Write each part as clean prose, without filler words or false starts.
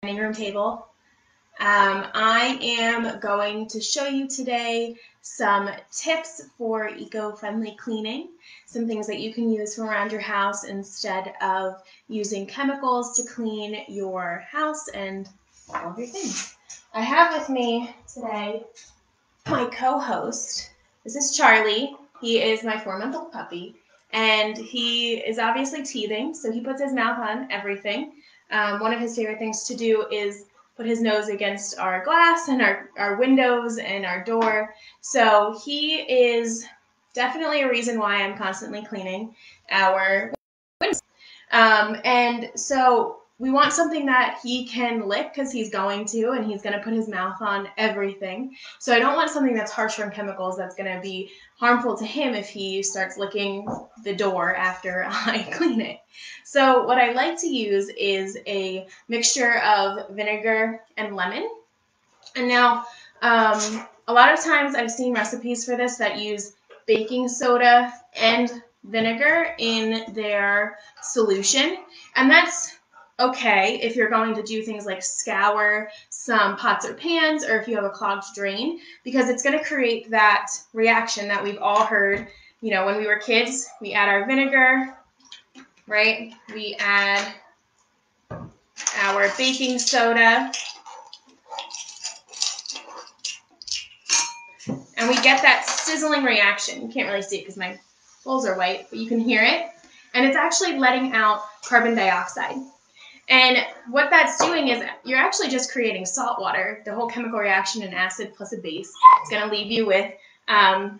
dining room table. I am going to show you today some tips for eco-friendly cleaning, some things that you can use from around your house instead of using chemicals to clean your house and all of your things. I have with me today my co-host. This is Charlie. He is my 4-month-old puppy, and he is obviously teething, so he puts his mouth on everything. One of his favorite things to do is put his nose against our glass and our windows and our door. So he is definitely a reason why I'm constantly cleaning our windows. And so we want something that he can lick because he's going to, and he's going to put his mouth on everything. So I don't want something that's harsher on chemicals that's going to be harmful to him if he starts licking the door after I clean it. So what I like to use is a mixture of vinegar and lemon. And now a lot of times I've seen recipes for this that use baking soda and vinegar in their solution, and that's okay if you're going to do things like scour some pots or pans, or if you have a clogged drain, because it's going to create that reaction that we've all heard. You know, when we were kids, we add our vinegar, right? We add our baking soda, and we get that sizzling reaction. You can't really see it because my bowls are white, but you can hear it. And it's actually letting out carbon dioxide. And what that's doing is you're actually just creating salt water. The whole chemical reaction, an acid plus a base, is going to leave you with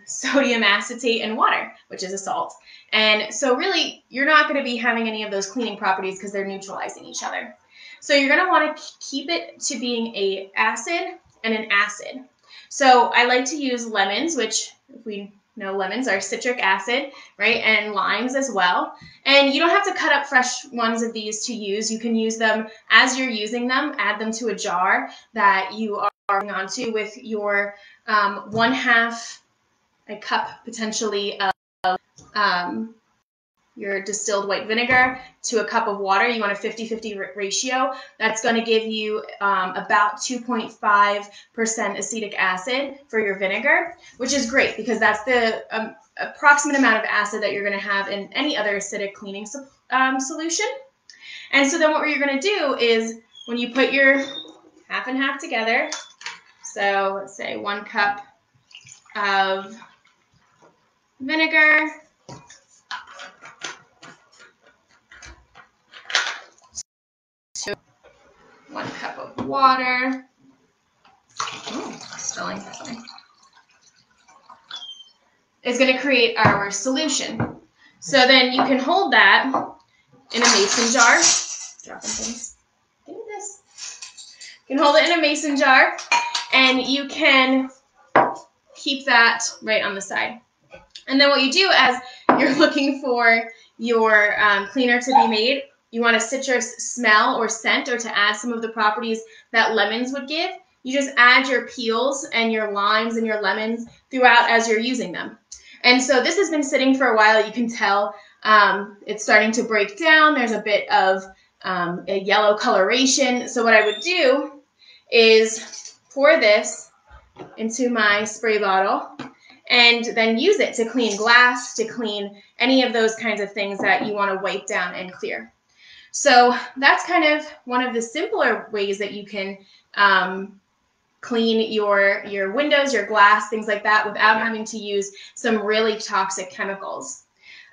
sodium acetate and water, which is a salt. And so really, you're not going to be having any of those cleaning properties because they're neutralizing each other. So you're going to want to keep it to being an acid and an acid. So I like to use lemons, which, if we know, lemons are citric acid, right, and limes as well. And you don't have to cut up fresh ones of these to use. You can use them as you're using them, add them to a jar that you are going onto with your 1/2 a cup potentially of your distilled white vinegar to a cup of water. You want a 50-50 ratio. That's going to give you about 2.5% acetic acid for your vinegar, which is great because that's the approximate amount of acid that you're going to have in any other acidic cleaning solution. And so then what you're going to do is when you put your half and half together, so let's say 1 cup of vinegar, 1 cup of water. Spilling something. Is going to create our solution. So then you can hold that in a mason jar. Dropping things. Give me this. You can hold it in a mason jar, and you can keep that right on the side. And then what you do as you're looking for your cleaner to be made, you want a citrus smell or scent, or to add some of the properties that lemons would give, you just add your peels and your limes and your lemons throughout as you're using them. And so this has been sitting for a while. You can tell it's starting to break down. There's a bit of a yellow coloration. So what I would do is pour this into my spray bottle and then use it to clean glass, to clean any of those kinds of things that you want to wipe down and clear. So that's kind of one of the simpler ways that you can clean your windows, your glass, things like that, without having to use some really toxic chemicals.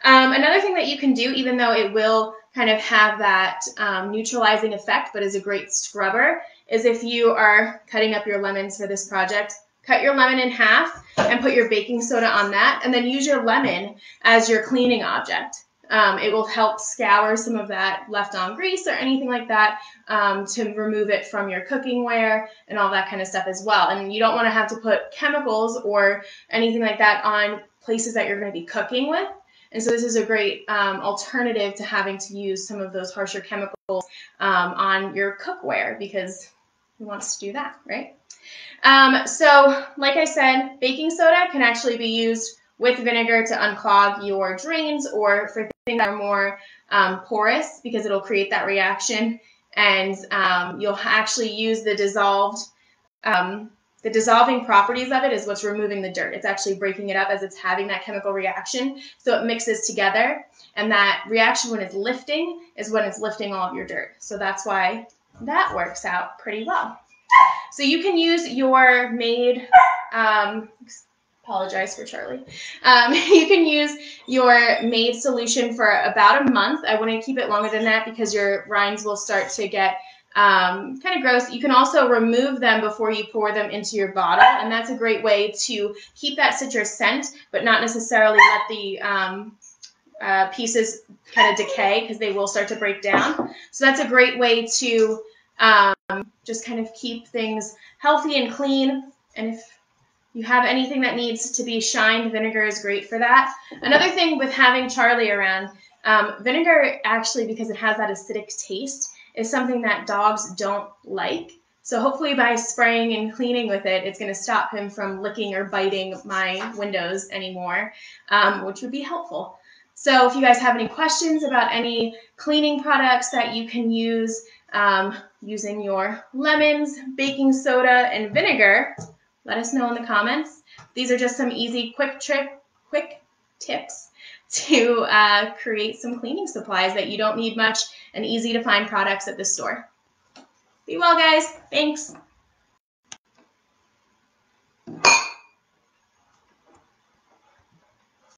Another thing that you can do, even though it will kind of have that neutralizing effect, but is a great scrubber, is if you are cutting up your lemons for this project, cut your lemon in half and put your baking soda on that, and then use your lemon as your cleaning object. It will help scour some of that left-on grease or anything like that to remove it from your cooking ware and all that kind of stuff as well. And you don't want to have to put chemicals or anything like that on places that you're going to be cooking with. And so this is a great alternative to having to use some of those harsher chemicals on your cookware, because who wants to do that, right? So like I said, baking soda can actually be used with vinegar to unclog your drains, or for things that are more porous, because it'll create that reaction and you'll actually use the dissolving properties of it is what's removing the dirt. It's actually breaking it up as it's having that chemical reaction, so it mixes together, and that reaction when it's lifting is when it's lifting all of your dirt. So that's why that works out pretty well. So you can use your made, apologize for Charlie. You can use your made solution for about a month. I wouldn't keep it longer than that because your rinds will start to get kind of gross. You can also remove them before you pour them into your bottle, and that's a great way to keep that citrus scent, but not necessarily let the pieces kind of decay because they will start to break down. So that's a great way to just kind of keep things healthy and clean. And if you have anything that needs to be shined, vinegar is great for that. Another thing with having Charlie around, vinegar actually, because it has that acidic taste, is something that dogs don't like. So hopefully by spraying and cleaning with it, it's going to stop him from licking or biting my windows anymore, which would be helpful. So if you guys have any questions about any cleaning products that you can use using your lemons, baking soda, and vinegar, let us know in the comments. These are just some easy, quick tips to create some cleaning supplies that you don't need much and easy to find products at the store. Be well, guys. Thanks.